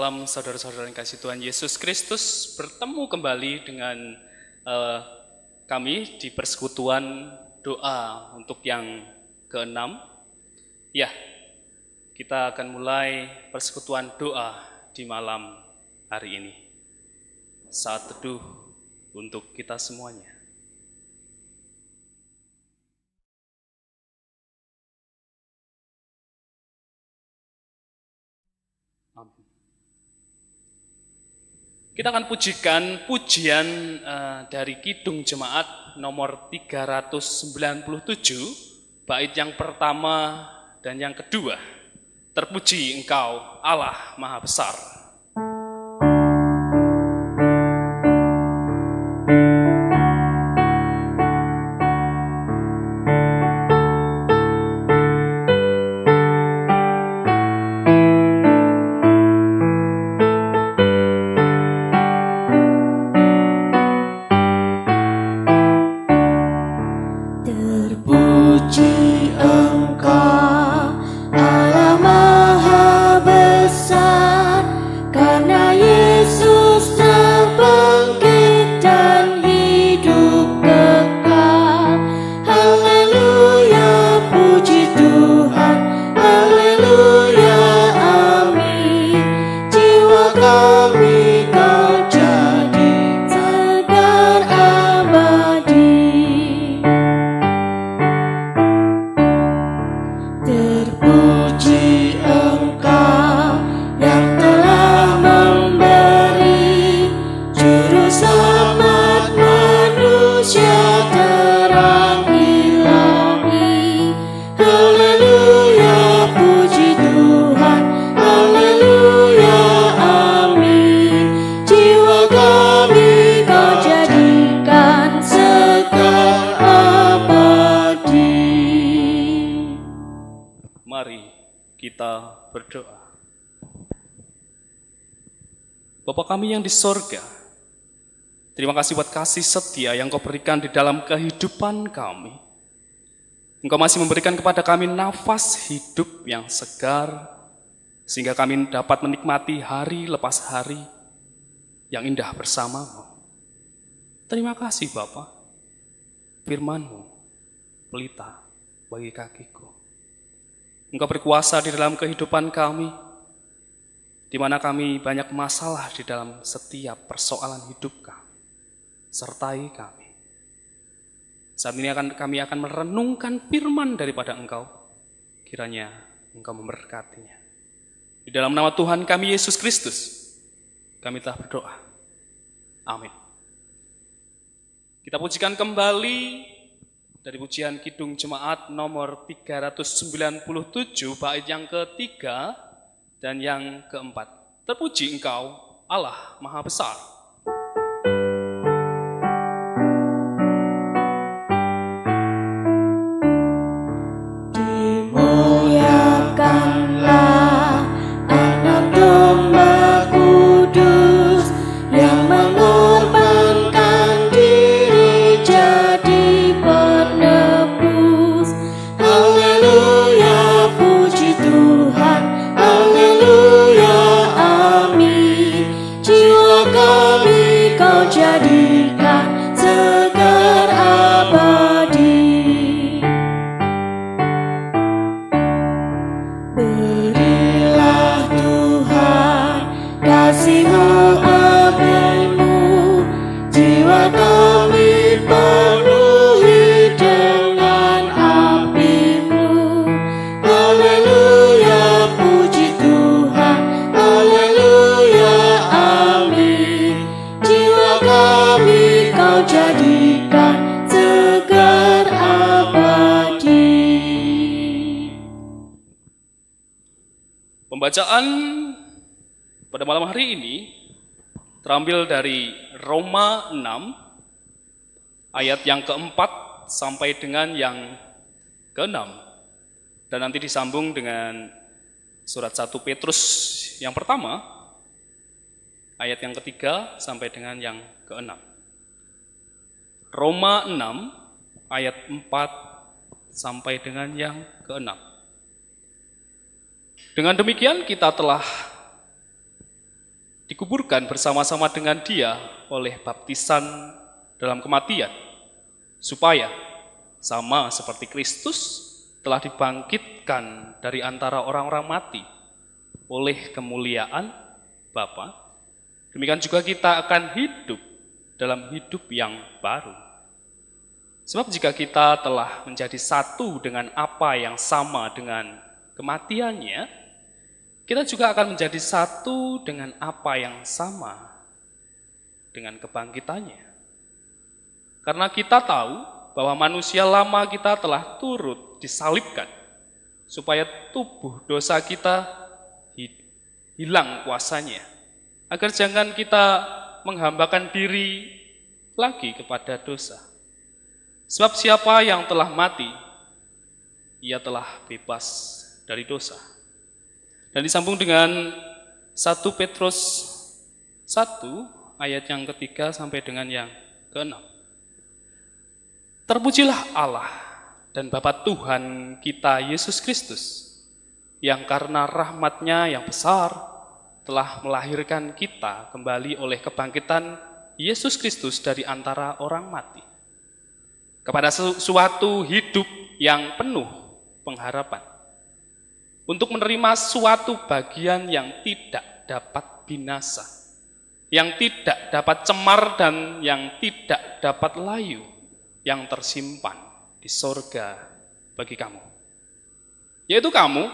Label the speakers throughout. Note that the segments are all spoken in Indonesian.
Speaker 1: Salam saudara-saudara yang kasih Tuhan Yesus Kristus, bertemu kembali dengan kami di persekutuan doa untuk yang ke-6. Ya, kita akan mulai persekutuan doa di malam hari ini. Saat teduh untuk kita semuanya. Amin. Kita akan pujikan pujian dari Kidung Jemaat nomor 397, bait yang pertama dan yang kedua. Terpuji Engkau Allah Maha Besar. Bapa kami yang di sorga, terima kasih buat kasih setia yang Kau berikan di dalam kehidupan kami. Engkau masih memberikan kepada kami nafas hidup yang segar, sehingga kami dapat menikmati hari lepas hari yang indah bersama-Mu. Terima kasih Bapa, firman-Mu, pelita bagi kakiku. Engkau berkuasa di dalam kehidupan kami, di mana kami banyak masalah di dalam setiap persoalan hidup kami. Sertai kami. Saat ini kami akan merenungkan firman daripada Engkau. Kiranya Engkau memberkatinya. Di dalam nama Tuhan kami Yesus Kristus, kami telah berdoa. Amin. Kita pujikan kembali dari pujian Kidung Jemaat nomor 397, bait yang ketiga dan yang keempat. Terpuji Engkau Allah Maha Besar.
Speaker 2: Dimuliakanlah Anak Domba Kudus yang mengorbankan diri jadi penebus. Haleluya, puji Tuhan. Haleluya, amin. Jiwa kami Kau jadikan segar abadi. Berilah Tuhan kasih-Mu, amin-Mu. Jiwa kami penuhi dengan api-Mu. Haleluya, puji Tuhan. Haleluya, amin. Jiwa kami Kau jadikan segar abadi.
Speaker 1: Pembacaan pada malam hari ini terambil dari Roma 6 ayat yang keempat sampai dengan yang ke-6, dan nanti disambung dengan surat 1 Petrus yang pertama ayat yang ketiga sampai dengan yang ke-6. Roma 6 ayat 4 sampai dengan yang ke-6. Dengan demikian kita telah dikuburkan bersama-sama dengan Dia oleh baptisan dalam kematian, supaya sama seperti Kristus telah dibangkitkan dari antara orang-orang mati oleh kemuliaan Bapa, demikian juga kita akan hidup dalam hidup yang baru. Sebab jika kita telah menjadi satu dengan apa yang sama dengan kematiannya, kita juga akan menjadi satu dengan apa yang sama dengan kebangkitannya. Karena kita tahu bahwa manusia lama kita telah turut disalibkan, supaya tubuh dosa kita hilang kuasanya, agar jangan kita menghambakan diri lagi kepada dosa. Sebab siapa yang telah mati, ia telah bebas dari dosa. Dan disambung dengan 1 Petrus 1 ayat yang ketiga sampai dengan yang ke-6. Terpujilah Allah dan Bapa Tuhan kita Yesus Kristus, yang karena rahmat-Nya yang besar telah melahirkan kita kembali oleh kebangkitan Yesus Kristus dari antara orang mati, kepada suatu hidup yang penuh pengharapan, untuk menerima suatu bagian yang tidak dapat binasa, yang tidak dapat cemar dan yang tidak dapat layu, yang tersimpan di sorga bagi kamu. Yaitu kamu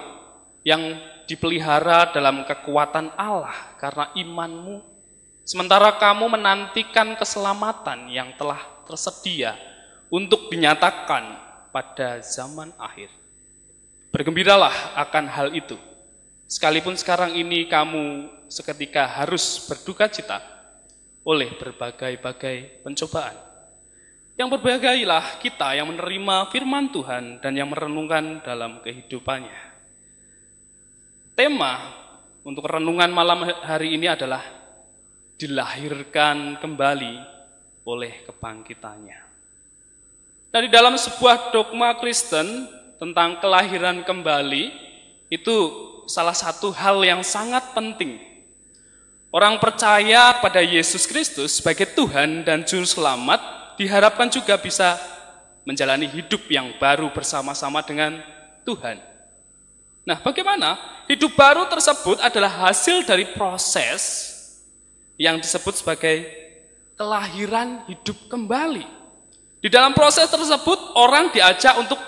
Speaker 1: yang dipelihara dalam kekuatan Allah karena imanmu, sementara kamu menantikan keselamatan yang telah tersedia untuk dinyatakan pada zaman akhir. Bergembiralah akan hal itu, sekalipun sekarang ini kamu seketika harus berduka cita oleh berbagai-bagai pencobaan. Yang berbagailah kita yang menerima firman Tuhan dan yang merenungkan dalam kehidupannya. Tema untuk renungan malam hari ini adalah dilahirkan kembali oleh kebangkitannya. Dari dalam sebuah dogma Kristen tentang kelahiran kembali, itu salah satu hal yang sangat penting. Orang percaya pada Yesus Kristus sebagai Tuhan dan Juru Selamat diharapkan juga bisa menjalani hidup yang baru bersama-sama dengan Tuhan. Nah, bagaimana? Hidup baru tersebut adalah hasil dari proses yang disebut sebagai kelahiran hidup kembali. Di dalam proses tersebut, orang diajak untuk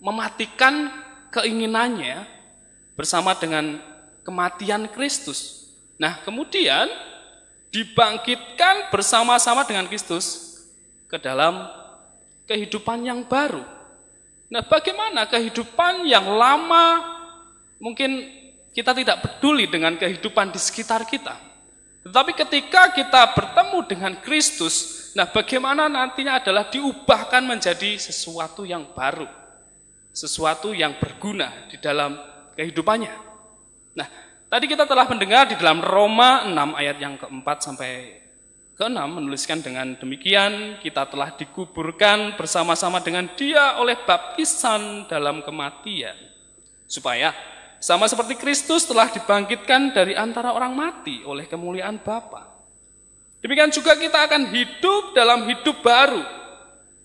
Speaker 1: mematikan keinginannya bersama dengan kematian Kristus. Nah, kemudian dibangkitkan bersama-sama dengan Kristus ke dalam kehidupan yang baru. Nah, bagaimana kehidupan yang lama? Mungkin kita tidak peduli dengan kehidupan di sekitar kita. Tetapi ketika kita bertemu dengan Kristus, nah bagaimana nantinya adalah diubahkan menjadi sesuatu yang baru. Sesuatu yang berguna di dalam kehidupannya. Nah, tadi kita telah mendengar di dalam Roma 6 ayat yang keempat sampai ke-6 menuliskan dengan demikian, kita telah dikuburkan bersama-sama dengan Dia oleh baptisan dalam kematian, supaya sama seperti Kristus telah dibangkitkan dari antara orang mati oleh kemuliaan Bapa. Demikian juga kita akan hidup dalam hidup baru.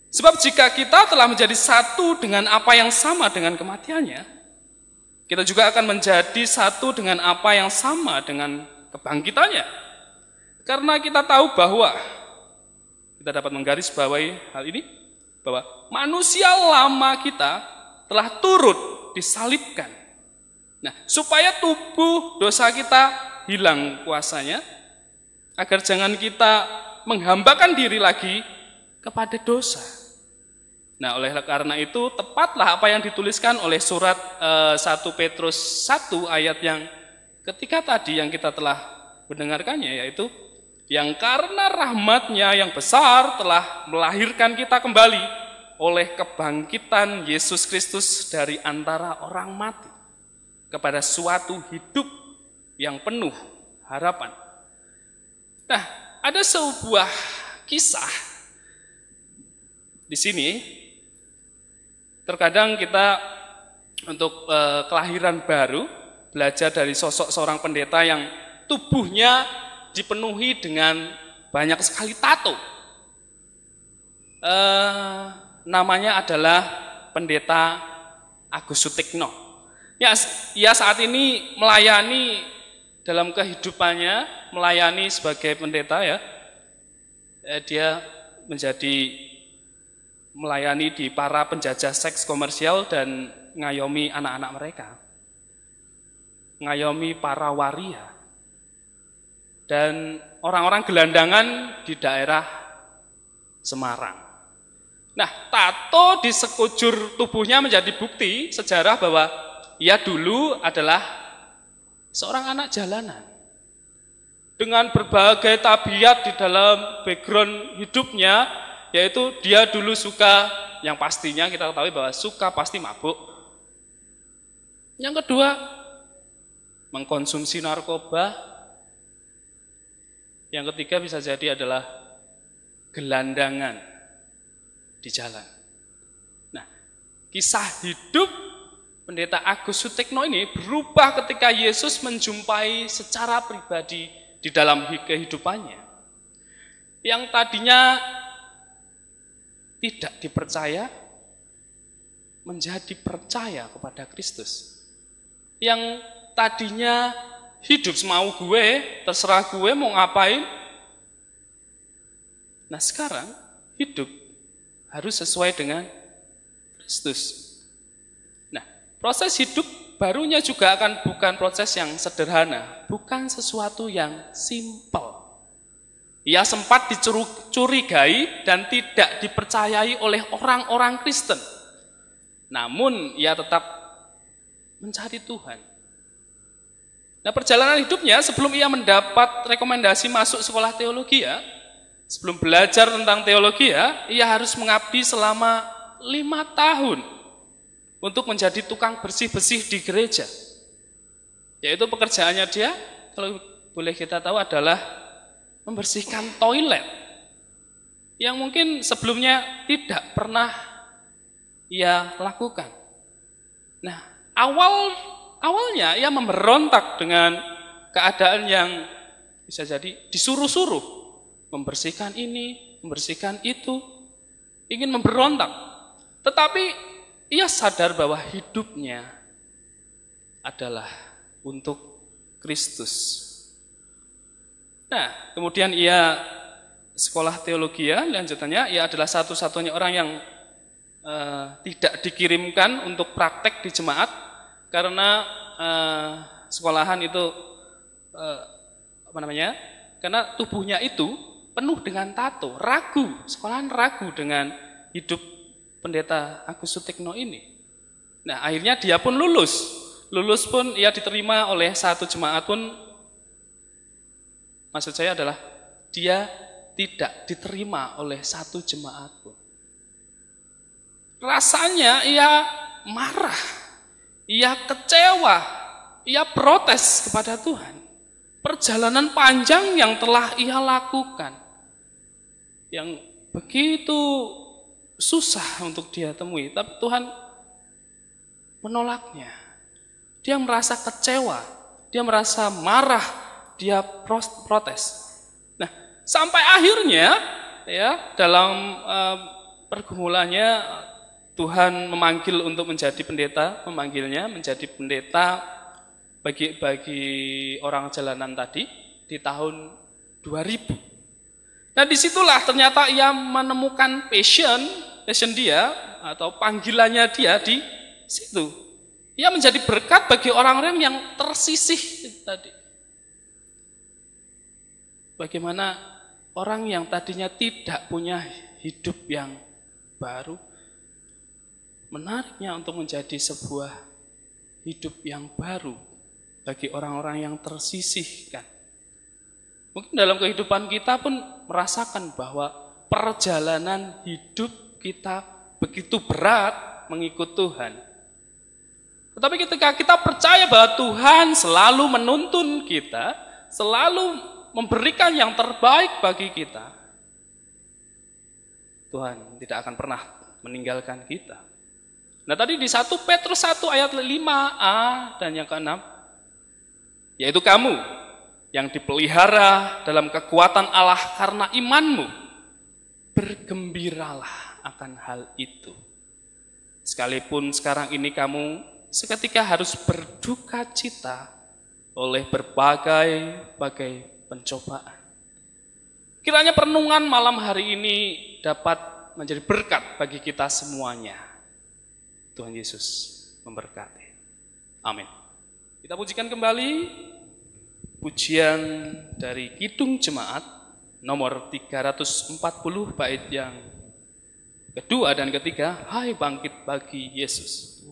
Speaker 1: Sebab jika kita telah menjadi satu dengan apa yang sama dengan kematiannya, kita juga akan menjadi satu dengan apa yang sama dengan kebangkitannya. Karena kita tahu bahwa, kita dapat menggarisbawahi hal ini, bahwa manusia lama kita telah turut disalibkan. Nah, supaya tubuh dosa kita hilang kuasanya, agar jangan kita menghambakan diri lagi kepada dosa. Nah, oleh karena itu, tepatlah apa yang dituliskan oleh surat 1 Petrus 1 ayat yang ketika tadi yang kita telah mendengarkannya, yaitu yang karena rahmat-Nya yang besar telah melahirkan kita kembali oleh kebangkitan Yesus Kristus dari antara orang mati kepada suatu hidup yang penuh harapan. Nah, ada sebuah kisah di sini. Terkadang kita untuk kelahiran baru belajar dari sosok seorang pendeta yang tubuhnya dipenuhi dengan banyak sekali tato. Namanya adalah Pendeta Agus Sutikno. Ya, ia saat ini melayani dalam kehidupannya, melayani sebagai pendeta ya. Dia melayani di para penjajah seks komersial dan ngayomi anak-anak mereka. Ngayomi para waria. Dan orang-orang gelandangan di daerah Semarang. Nah, tato di sekujur tubuhnya menjadi bukti sejarah bahwa ia dulu adalah seorang anak jalanan. Dengan berbagai tabiat di dalam background hidupnya, yaitu dia dulu suka, yang pastinya kita ketahui bahwa suka pasti mabuk. Yang kedua, mengkonsumsi narkoba. Yang ketiga bisa jadi adalah gelandangan di jalan. Nah, kisah hidup Pendeta Agus Sutikno ini berubah ketika Yesus menjumpai secara pribadi di dalam kehidupannya. Yang tadinya tidak dipercaya, menjadi percaya kepada Kristus. Yang tadinya hidup semau gue, terserah gue mau ngapain. Nah sekarang hidup harus sesuai dengan Kristus. Proses hidup barunya juga akan bukan proses yang sederhana, bukan sesuatu yang simpel. Ia sempat dicurigai dan tidak dipercayai oleh orang-orang Kristen. Namun ia tetap mencari Tuhan. Nah, perjalanan hidupnya sebelum ia mendapat rekomendasi masuk sekolah teologi ya, sebelum belajar tentang teologi ya, ia harus mengabdi selama 5 tahun. Untuk menjadi tukang bersih-bersih di gereja. Yaitu pekerjaannya dia, kalau boleh kita tahu adalah membersihkan toilet. Yang mungkin sebelumnya tidak pernah ia lakukan. Nah, awalnya ia memberontak dengan keadaan yang bisa jadi disuruh-suruh. Membersihkan ini, membersihkan itu. Ingin memberontak. Tetapi ia sadar bahwa hidupnya adalah untuk Kristus. Nah, kemudian ia sekolah teologi ya, lanjutannya ia adalah satu-satunya orang yang tidak dikirimkan untuk praktek di jemaat karena sekolahan itu karena tubuhnya itu penuh dengan tato, sekolahan ragu dengan hidup Pendeta Agus Sutikno ini. Nah, akhirnya dia pun lulus. Lulus pun ia diterima oleh satu jemaat pun. Maksud saya adalah dia tidak diterima oleh satu jemaat pun. Rasanya ia marah, ia kecewa, ia protes kepada Tuhan. Perjalanan panjang yang telah ia lakukan, yang begitu susah untuk dia temui, tapi Tuhan menolaknya. Dia merasa kecewa, dia merasa marah, dia protes. Nah, sampai akhirnya ya dalam pergumulannya Tuhan memanggil untuk menjadi pendeta, memanggilnya menjadi pendeta bagi orang jalanan tadi di tahun 2000. Nah, disitulah ternyata ia menemukan passion dia atau panggilannya dia di situ. Ia menjadi berkat bagi orang-orang yang tersisih tadi. Bagaimana orang yang tadinya tidak punya hidup yang baru, menariknya untuk menjadi sebuah hidup yang baru bagi orang-orang yang tersisihkan. Mungkin dalam kehidupan kita pun merasakan bahwa perjalanan hidup kita begitu berat mengikut Tuhan. Tetapi ketika kita percaya bahwa Tuhan selalu menuntun kita, selalu memberikan yang terbaik bagi kita, Tuhan tidak akan pernah meninggalkan kita. Nah tadi di 1 Petrus 1 ayat 5a dan yang ke-6, yaitu kamu yang dipelihara dalam kekuatan Allah karena imanmu, bergembiralah akan hal itu. Sekalipun sekarang ini kamu seketika harus berduka cita oleh berbagai pencobaan. Kiranya perenungan malam hari ini dapat menjadi berkat bagi kita semuanya. Tuhan Yesus memberkati. Amin. Kita pujikan kembali pujian dari Kidung Jemaat nomor 340 bait yang kedua dan ketiga, Hai bangkit bagi Yesus.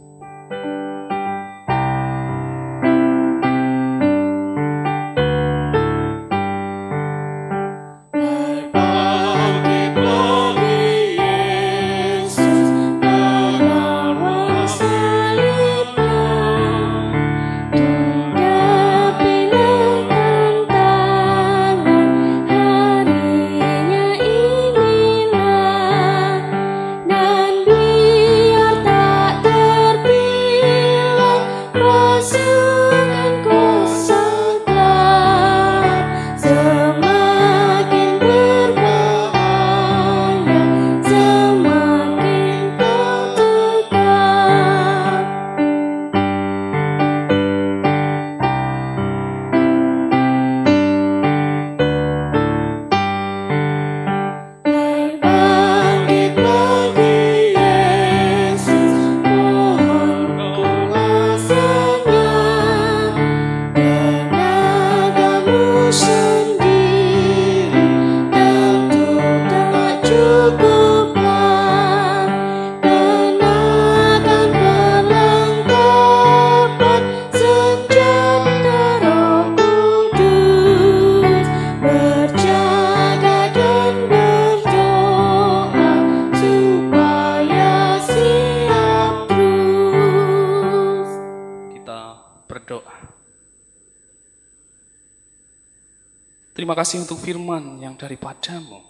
Speaker 1: Terima kasih untuk firman yang daripadamu.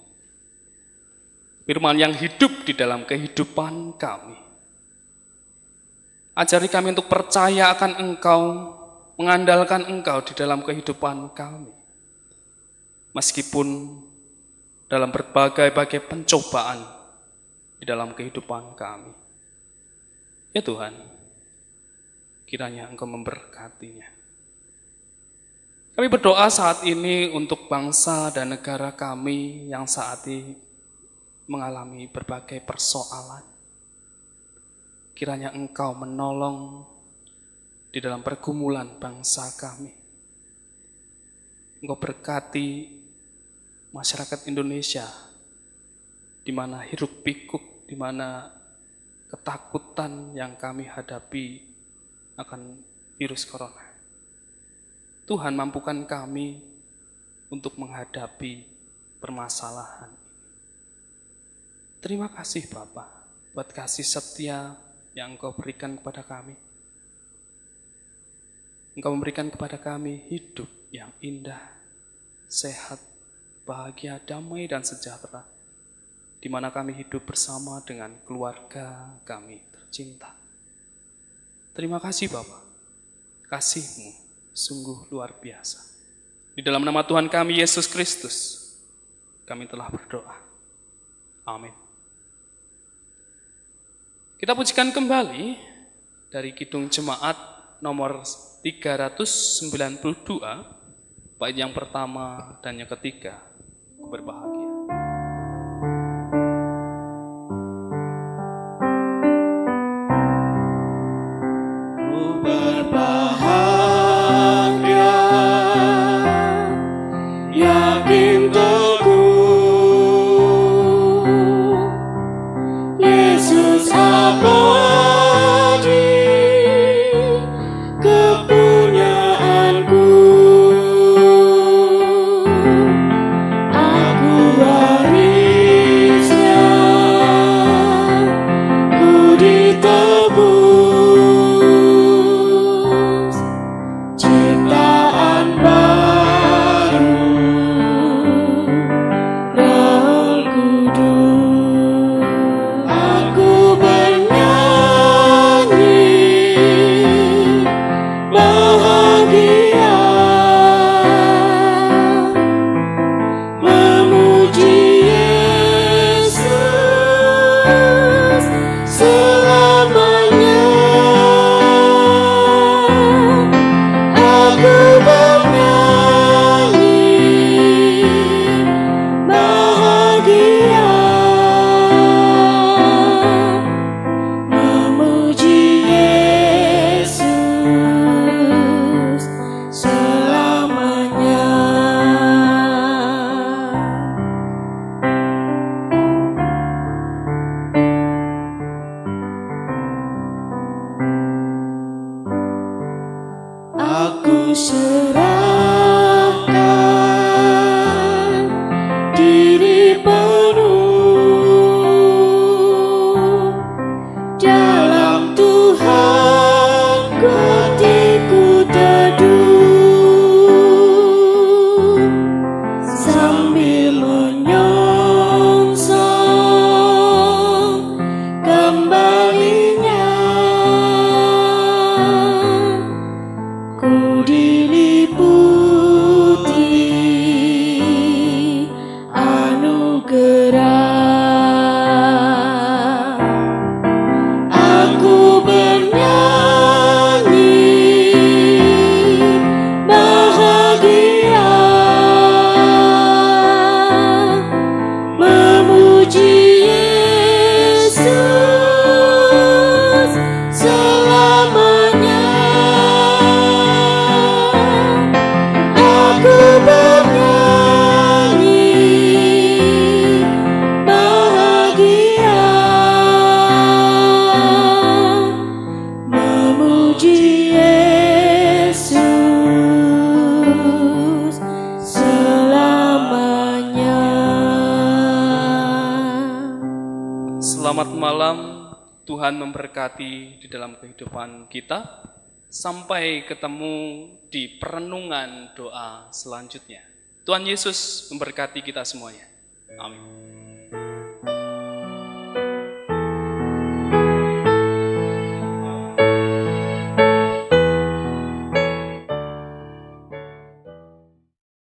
Speaker 1: Firman yang hidup di dalam kehidupan kami. Ajari kami untuk percaya akan Engkau, mengandalkan Engkau di dalam kehidupan kami. Meskipun dalam berbagai pencobaan di dalam kehidupan kami. Ya Tuhan, kiranya Engkau memberkatinya. Kami berdoa saat ini untuk bangsa dan negara kami yang saat ini mengalami berbagai persoalan. Kiranya Engkau menolong di dalam pergumulan bangsa kami. Engkau berkati masyarakat Indonesia di mana hiruk pikuk, di mana ketakutan yang kami hadapi akan virus corona. Tuhan, mampukan kami untuk menghadapi permasalahan. Terima kasih Bapa buat kasih setia yang Engkau berikan kepada kami. Engkau memberikan kepada kami hidup yang indah, sehat, bahagia, damai, dan sejahtera, di mana kami hidup bersama dengan keluarga kami tercinta. Terima kasih Bapa, kasih-Mu sungguh luar biasa. Di dalam nama Tuhan kami Yesus Kristus, kami telah berdoa. Amin. Kita pujikan kembali dari Kidung Jemaat nomor 392, bait yang pertama dan yang ketiga, Ku berbahagia.
Speaker 2: Aku memuji Yesus selamanya. Aku bernyanyi bahagia memuji Yesus selamanya.
Speaker 1: Selamat malam, Tuhan memberkati di dalam kehidupan kita. Sampai ketemu di perenungan doa selanjutnya. Tuhan Yesus memberkati kita semuanya. Amin.